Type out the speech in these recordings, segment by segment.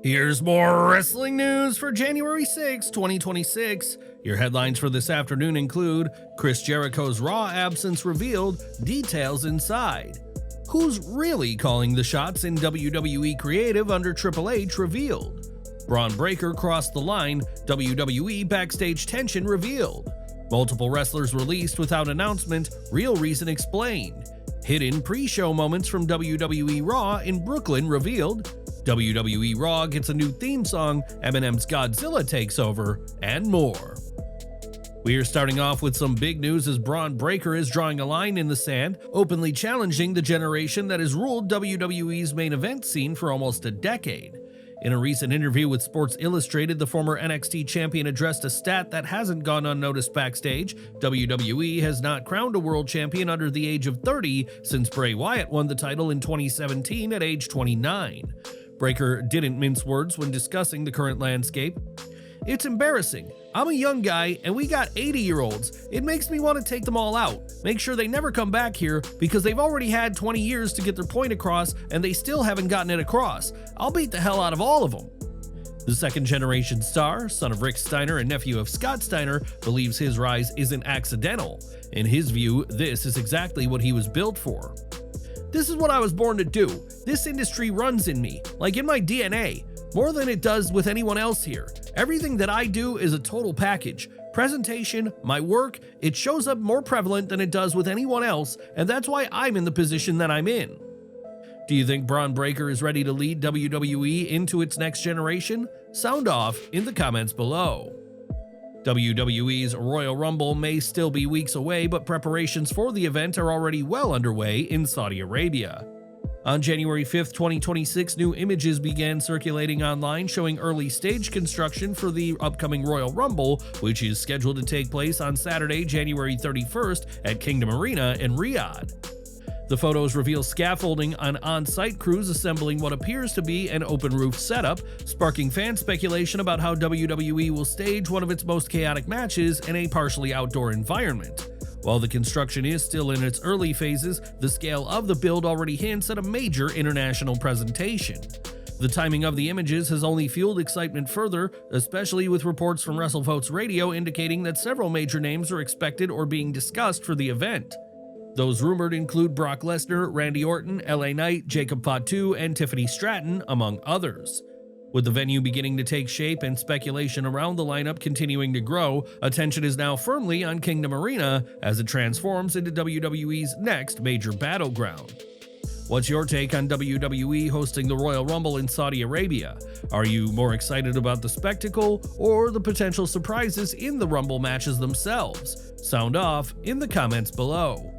Here's more wrestling news for January 6, 2026. Your headlines for this afternoon include Chris Jericho's Raw absence revealed, details inside. Who's really calling the shots in WWE Creative under Triple H revealed. Bron Breakker crossed the line, WWE Backstage tension revealed. Multiple wrestlers released without announcement, real reason explained. Hidden pre-show moments from WWE Raw in Brooklyn revealed. WWE Raw gets a new theme song, Eminem's Godzilla takes over, and more. We are starting off with some big news as Bron Breakker is drawing a line in the sand, openly challenging the generation that has ruled WWE's main event scene for almost a decade. In a recent interview with Sports Illustrated, the former NXT champion addressed a stat that hasn't gone unnoticed backstage. WWE has not crowned a world champion under the age of 30 since Bray Wyatt won the title in 2017 at age 29. Breakker didn't mince words when discussing the current landscape. It's embarrassing. I'm a young guy and we got 80-year-olds. It makes me want to take them all out. Make sure they never come back here because they've already had 20 years to get their point across and they still haven't gotten it across. I'll beat the hell out of all of them. The second-generation star, son of Rick Steiner and nephew of Scott Steiner, believes his rise isn't accidental. In his view, this is exactly what he was built for. This is what I was born to do. This industry runs in me, like in my DNA, more than it does with anyone else here. Everything that I do is a total package. Presentation, my work, it shows up more prevalent than it does with anyone else, and that's why I'm in the position that I'm in. Do you think Bron Breakker is ready to lead WWE into its next generation? Sound off in the comments below. WWE's Royal Rumble may still be weeks away, but preparations for the event are already well underway in Saudi Arabia. On January 5th, 2026, new images began circulating online showing early stage construction for the upcoming Royal Rumble, which is scheduled to take place on Saturday, January 31st at Kingdom Arena in Riyadh. The photos reveal scaffolding on on-site crews assembling what appears to be an open-roof setup, sparking fan speculation about how WWE will stage one of its most chaotic matches in a partially outdoor environment. While the construction is still in its early phases, the scale of the build already hints at a major international presentation. The timing of the images has only fueled excitement further, especially with reports from WrestleVotes Radio indicating that several major names are expected or being discussed for the event. Those rumored include Brock Lesnar, Randy Orton, LA Knight, Jacob Fatu, and Tiffany Stratton, among others. With the venue beginning to take shape and speculation around the lineup continuing to grow, attention is now firmly on Kingdom Arena as it transforms into WWE's next major battleground. What's your take on WWE hosting the Royal Rumble in Saudi Arabia? Are you more excited about the spectacle or the potential surprises in the Rumble matches themselves? Sound off in the comments below.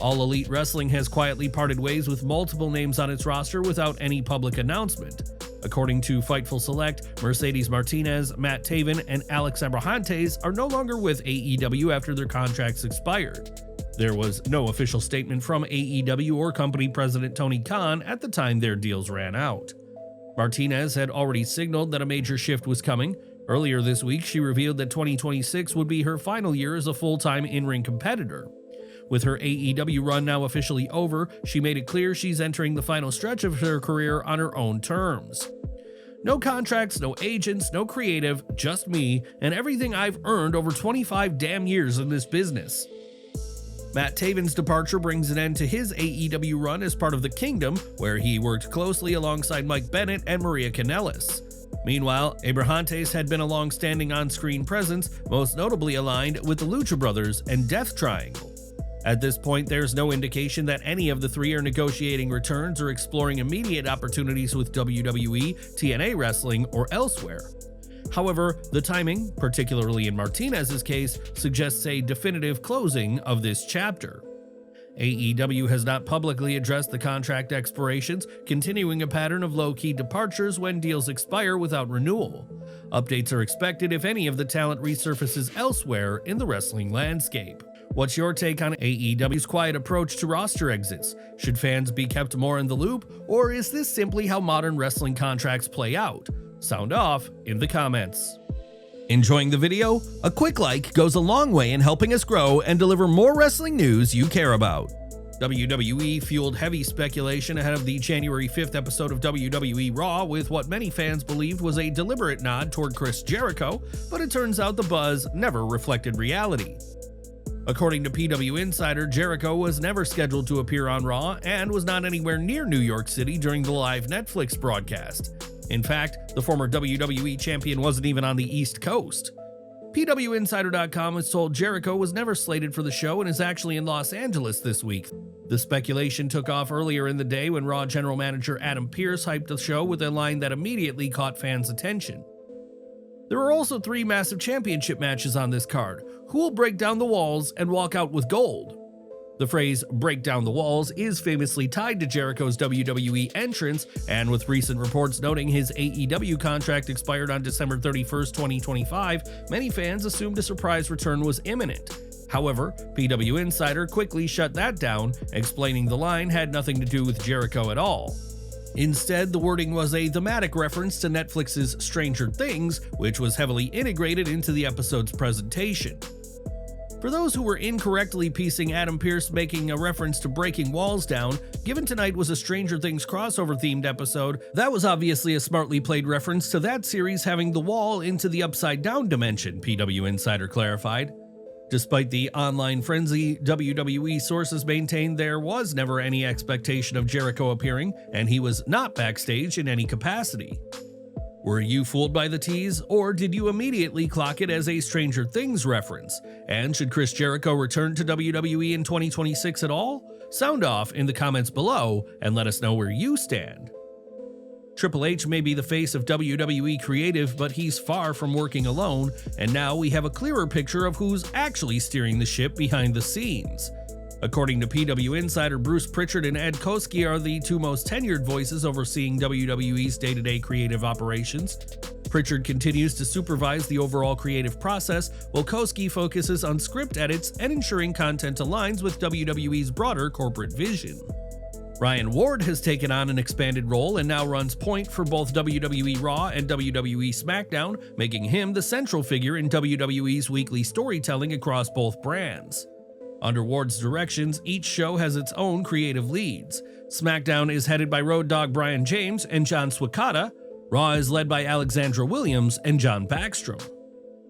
All Elite Wrestling has quietly parted ways with multiple names on its roster without any public announcement. According to Fightful Select, Mercedes Martinez, Matt Taven, and Alex Abrahantes are no longer with AEW after their contracts expired. There was no official statement from AEW or company president Tony Khan at the time their deals ran out. Martinez had already signaled that a major shift was coming. Earlier this week, she revealed that 2026 would be her final year as a full-time in-ring competitor. With her AEW run now officially over, she made it clear she's entering the final stretch of her career on her own terms. No contracts, no agents, no creative, just me, and everything I've earned over 25 damn years in this business. Matt Taven's departure brings an end to his AEW run as part of the Kingdom, where he worked closely alongside Mike Bennett and Maria Kanellis. Meanwhile, Abrahantes had been a long-standing on-screen presence, most notably aligned with the Lucha Brothers and Death Triangle. At this point, there's no indication that any of the three are negotiating returns or exploring immediate opportunities with WWE, TNA Wrestling, or elsewhere. However, the timing, particularly in Martinez's case, suggests a definitive closing of this chapter. AEW has not publicly addressed the contract expirations, continuing a pattern of low-key departures when deals expire without renewal. Updates are expected if any of the talent resurfaces elsewhere in the wrestling landscape. What's your take on AEW's quiet approach to roster exits? Should fans be kept more in the loop, or is this simply how modern wrestling contracts play out? Sound off in the comments. Enjoying the video? A quick like goes a long way in helping us grow and deliver more wrestling news you care about. WWE fueled heavy speculation ahead of the January 5th episode of WWE Raw with what many fans believed was a deliberate nod toward Chris Jericho, but it turns out the buzz never reflected reality. According to PW Insider, Jericho was never scheduled to appear on Raw and was not anywhere near New York City during the live Netflix broadcast. In fact, the former WWE champion wasn't even on the East Coast. PWInsider.com is told Jericho was never slated for the show and is actually in Los Angeles this week. The speculation took off earlier in the day when Raw general manager Adam Pearce hyped the show with a line that immediately caught fans' attention. There are also 3 massive championship matches on this card. Who will break down the walls and walk out with gold? The phrase "break down the walls" is famously tied to Jericho's WWE entrance, and with recent reports noting his AEW contract expired on December 31st, 2025, many fans assumed a surprise return was imminent. However, PW Insider quickly shut that down, explaining the line had nothing to do with Jericho at all. Instead, the wording was a thematic reference to Netflix's Stranger Things, which was heavily integrated into the episode's presentation. For those who were incorrectly piecing Adam Pearce making a reference to breaking walls down, given tonight was a Stranger Things crossover-themed episode, that was obviously a smartly played reference to that series having the wall into the upside-down dimension, PW Insider clarified. Despite the online frenzy, WWE sources maintained there was never any expectation of Jericho appearing, and he was not backstage in any capacity. Were you fooled by the tease, or did you immediately clock it as a Stranger Things reference? And should Chris Jericho return to WWE in 2026 at all? Sound off in the comments below and let us know where you stand. Triple H may be the face of WWE creative, but he's far from working alone, and now we have a clearer picture of who's actually steering the ship behind the scenes. According to PW Insider, Bruce Pritchard and Ed Koskey are the 2 most tenured voices overseeing WWE's day-to-day creative operations. Pritchard continues to supervise the overall creative process, while Koskey focuses on script edits and ensuring content aligns with WWE's broader corporate vision. Ryan Ward has taken on an expanded role and now runs point for both WWE Raw and WWE SmackDown, making him the central figure in WWE's weekly storytelling across both brands. Under Ward's directions, each show has its own creative leads. SmackDown is headed by Road Dogg Brian James and John Swikata. Raw is led by Alexandra Williams and John Backstrom.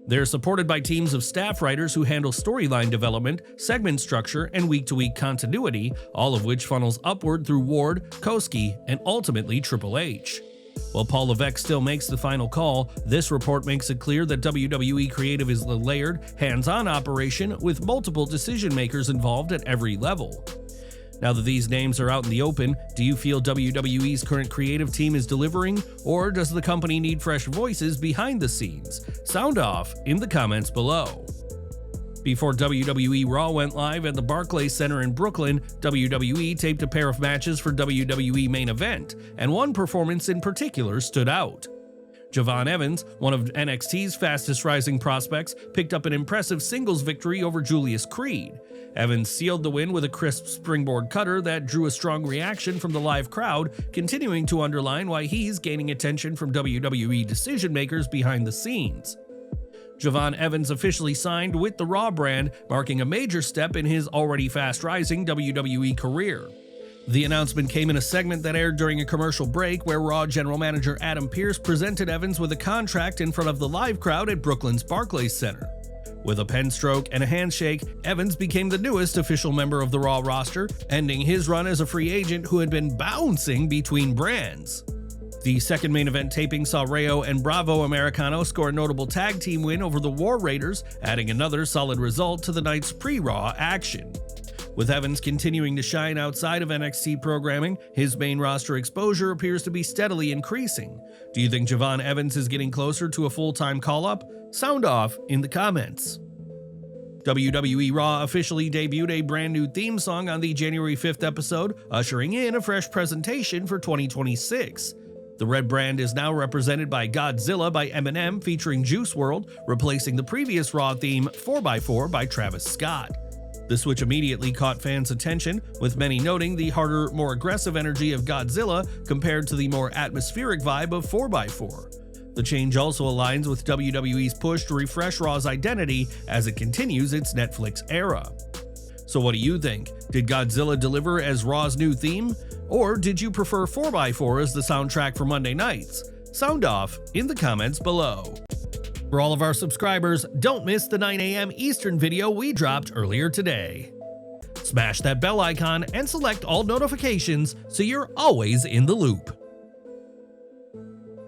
They're supported by teams of staff writers who handle storyline development, segment structure, and week-to-week continuity, all of which funnels upward through Ward, Koskey, and ultimately Triple H. While Paul Levesque still makes the final call, this report makes it clear that WWE Creative is a layered, hands-on operation with multiple decision-makers involved at every level. Now that these names are out in the open, do you feel WWE's current creative team is delivering, or does the company need fresh voices behind the scenes? Sound off in the comments below. Before WWE Raw went live at the Barclays Center in Brooklyn, WWE taped a pair of matches for WWE Main Event, and one performance in particular stood out. Javon Evans, one of NXT's fastest rising prospects, picked up an impressive singles victory over Julius Creed. Evans sealed the win with a crisp springboard cutter that drew a strong reaction from the live crowd, continuing to underline why he's gaining attention from WWE decision-makers behind the scenes. Javon Evans officially signed with the Raw brand, marking a major step in his already fast-rising WWE career. The announcement came in a segment that aired during a commercial break where Raw general manager Adam Pearce presented Evans with a contract in front of the live crowd at Brooklyn's Barclays Center. With a pen stroke and a handshake, Evans became the newest official member of the Raw roster, ending his run as a free agent who had been bouncing between brands. The second main event taping saw Rayo and Bravo Americano score a notable tag team win over the War Raiders, adding another solid result to the night's pre-Raw action. With Evans continuing to shine outside of NXT programming, his main roster exposure appears to be steadily increasing. Do you think Javon Evans is getting closer to a full-time call-up? Sound off in the comments. WWE Raw officially debuted a brand new theme song on the January 5th episode, ushering in a fresh presentation for 2026. The red brand is now represented by Godzilla by Eminem featuring Juice WRLD, replacing the previous Raw theme 4x4 by Travis Scott. The switch immediately caught fans' attention, with many noting the harder, more aggressive energy of Godzilla compared to the more atmospheric vibe of 4x4. The change also aligns with WWE's push to refresh Raw's identity as it continues its Netflix era. So what do you think? Did Godzilla deliver as Raw's new theme? Or did you prefer 4x4 as the soundtrack for Monday nights? Sound off in the comments below. For all of our subscribers, don't miss the 9 a.m. Eastern video we dropped earlier today. Smash that bell icon and select all notifications so you're always in the loop.